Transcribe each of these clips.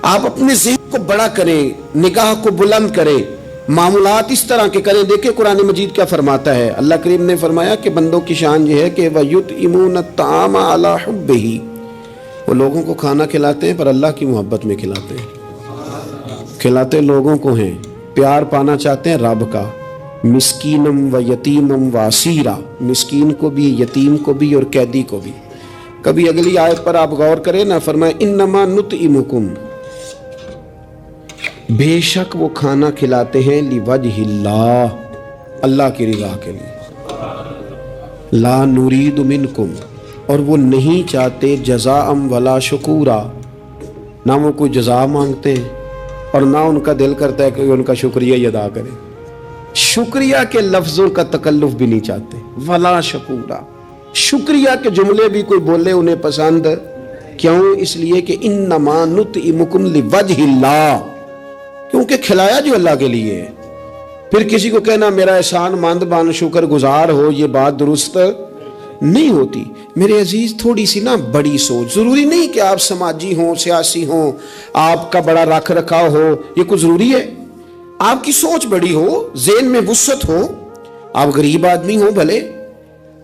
آپ اپنے ذہن کو بڑا کریں، نگاہ کو بلند کریں، معاملات اس طرح کے کریں۔ دیکھیں قرآن مجید کیا فرماتا ہے، اللہ کریم نے فرمایا کہ بندوں کی شان یہ ہے کہ وَيُطْعِمُونَ الطَّعَامَ عَلَىٰ حُبِّهِ، وہ لوگوں کو کھانا کھلاتے ہیں پر اللہ کی محبت میں کھلاتے ہیں۔ کھلاتے لوگوں کو ہیں، پیار پانا چاہتے ہیں رب کا۔ مسکینم و یتیمم و اسیرا، مسکین کو بھی، یتیم کو بھی اور قیدی کو بھی۔ کبھی اگلی آیت پر آپ غور کریں نا، فرمائے انما نطعمکم، بے شک وہ کھانا کھلاتے ہیں لوجہ اللہ، اللہ کی رضا کے لیے۔ لا نرید منکم، اور وہ نہیں چاہتے جزاء ولا شکورا، نہ وہ کوئی جزا مانگتے ہیں اور نہ ان کا دل کرتا ہے کہ ان کا شکریہ ہی ادا کرے، شکریہ کے لفظوں کا تکلف بھی نہیں چاہتے۔ ولا شکورا، شکریہ کے جملے بھی کوئی بولے انہیں پسند کیوں؟ اس لیے کہ انما نطعمکم لوجہ اللہ، کیونکہ کھلایا جو اللہ کے لیے ہے۔ پھر کسی کو کہنا میرا احسان مند بن، شکر گزار ہو، یہ بات درست نہیں ہوتی۔ میرے عزیز تھوڑی سی نا بڑی سوچ، ضروری نہیں کہ آپ سماجی ہوں، سیاسی ہوں، آپ کا بڑا رکھ رکھاؤ ہو، یہ کچھ ضروری ہے؟ آپ کی سوچ بڑی ہو، ذہن میں وسعت ہو، آپ غریب آدمی ہو بھلے،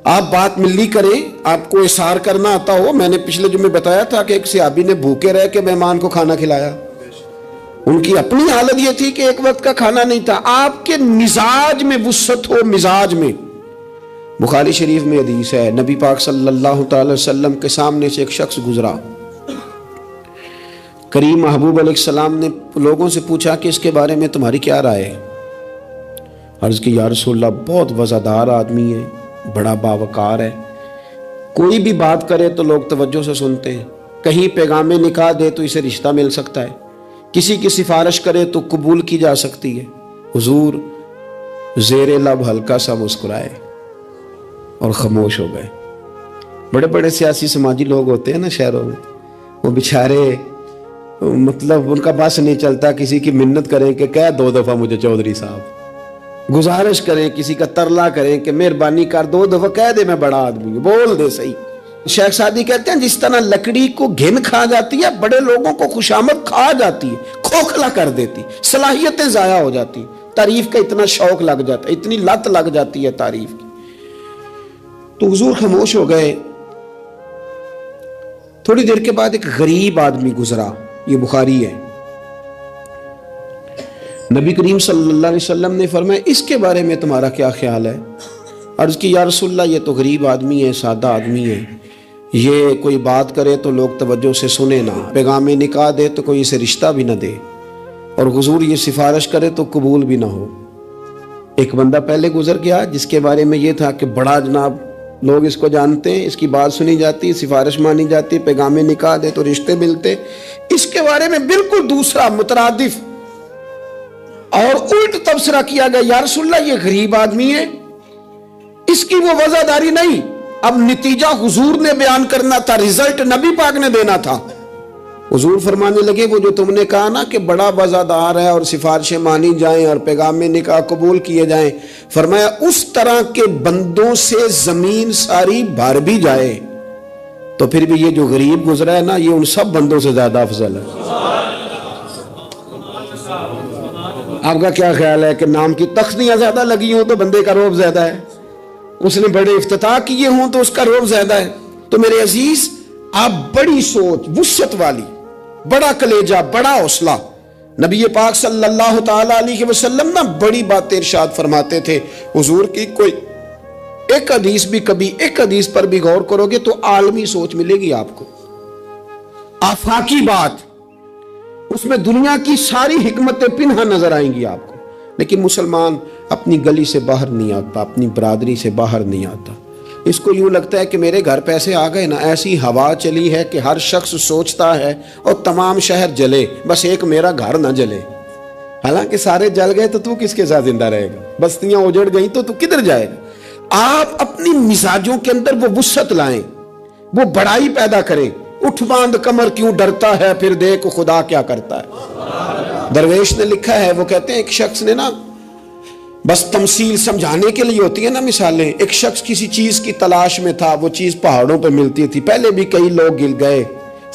آپ بات ملی کریں، آپ کو اثار کرنا آتا ہو۔ میں نے پچھلے جمعے بتایا تھا کہ ایک صحابی نے بھوکے رہ کے مہمان کو کھانا کھلایا۔ ان کی اپنی حالت یہ تھی کہ ایک وقت کا کھانا نہیں تھا۔ آپ کے مزاج میں وسعت ہو، مزاج میں۔ بخاری شریف میں حدیث ہے، نبی پاک صلی اللہ تعالی وسلم کے سامنے سے ایک شخص گزرا، کریم محبوب علیہ السلام نے لوگوں سے پوچھا کہ اس کے بارے میں تمہاری کیا رائے ہے؟ عرض کی یا رسول اللہ بہت وزادار آدمی ہے، بڑا باوقار ہے، کوئی بھی بات کرے تو لوگ توجہ سے سنتے ہیں، کہیں پیغام نکاح دے تو اسے رشتہ مل سکتا ہے، کسی کی سفارش کرے تو قبول کی جا سکتی ہے۔ حضور زیر لب ہلکا سا مسکرائے اور خاموش ہو گئے۔ بڑے بڑے سیاسی سماجی لوگ ہوتے ہیں نا شہروں میں، وہ بیچارے مطلب ان کا بس نہیں چلتا، کسی کی منت کریں کہ کہہ دو دفعہ مجھے چودھری صاحب، گزارش کریں، کسی کا ترلا کریں کہ مہربانی کر دو دفعہ کہہ دے میں بڑا آدمی ہوں، بول دے صحیح۔ شیخ سعدی کہتے ہیں جس طرح لکڑی کو گھن کھا جاتی ہے، بڑے لوگوں کو خوشامد کھا جاتی ہے، کھوکھلا کر دیتی، صلاحیتیں ضائع ہو جاتی، تعریف کا اتنا شوق لگ جاتا ہے، اتنی لت لگ جاتی ہے تعریف کی۔ تو حضور خاموش ہو گئے۔ تھوڑی دیر کے بعد ایک غریب آدمی گزرا، یہ بخاری ہے۔ نبی کریم صلی اللہ علیہ وسلم نے فرمایا اس کے بارے میں تمہارا کیا خیال ہے؟ عرض کی یا رسول اللہ یہ تو غریب آدمی ہے، سادہ آدمی ہے، یہ کوئی بات کرے تو لوگ توجہ سے سنے نہ، پیغام نکاح دے تو کوئی اسے رشتہ بھی نہ دے، اور حضور یہ سفارش کرے تو قبول بھی نہ ہو۔ ایک بندہ پہلے گزر گیا جس کے بارے میں یہ تھا کہ بڑا جناب، لوگ اس کو جانتے ہیں، اس کی بات سنی جاتی، سفارش مانی جاتی، پیغام نکاح دے تو رشتے ملتے۔ اس کے بارے میں بالکل دوسرا مترادف اور الٹ تبصرہ کیا گیا، یا رسول اللہ یہ غریب آدمی ہے، اس کی وہ وزاداری نہیں۔ اب نتیجہ حضور نے بیان کرنا تھا، رزلٹ نبی پاک نے دینا تھا۔ حضور فرمانے لگے وہ جو تم نے کہا نا کہ بڑا وزادار ہے اور سفارشیں مانی جائیں اور پیغام نکاح قبول کیے جائیں، فرمایا اس طرح کے بندوں سے زمین ساری بھر بھی جائے تو پھر بھی یہ جو غریب گزرا ہے نا، یہ ان سب بندوں سے زیادہ افضل ہے۔ آپ کا کیا خیال ہے کہ نام کی تختیاں زیادہ لگی ہوں تو بندے کا رعب زیادہ ہے، اس نے بڑے افتتاح کیے ہوں تو اس کا رعب زیادہ ہے؟ تو میرے عزیز آپ بڑی سوچ، وسعت والی، بڑا کلیجہ، بڑا حوصلہ۔ نبی پاک صلی اللہ تعالی علیہ وسلم نا بڑی باتیں ارشاد فرماتے تھے۔ حضور کی کوئی ایک حدیث بھی، کبھی ایک حدیث پر بھی غور کرو گے تو عالمی سوچ ملے گی آپ کو، آفاقی بات، اس میں دنیا کی ساری حکمتیں پنہا نظر آئیں گی آپ کو۔ لیکن مسلمان اپنی گلی سے باہر نہیں آتا، اپنی برادری سے باہر نہیں آتا، اس کو یوں لگتا ہے کہ میرے گھر پیسے آ گئے نا، ایسی ہوا چلی ہے کہ ہر شخص سوچتا ہے اور تمام شہر جلے، بس ایک میرا گھر نہ جلے۔ حالانکہ سارے جل گئے تو کس کے ساتھ زندہ رہے گا؟ بستیاں اجڑ گئی تو کدھر جائے گا؟ آپ اپنی مزاجوں کے اندر وہ وسعت لائیں، وہ بڑائی پیدا کریں۔ اٹھ باندھ کمر کیوں ڈرتا ہے، پھر دیکھ خدا کیا کرتا ہے۔ درویش نے لکھا ہے، وہ کہتے ہیں ایک شخص نے نا، بس تمثیل سمجھانے کے لیے ہوتی ہے نا مثالیں، ایک شخص کسی چیز کی تلاش میں تھا، وہ چیز پہاڑوں پہ ملتی تھی، پہلے بھی کئی لوگ گر گئے،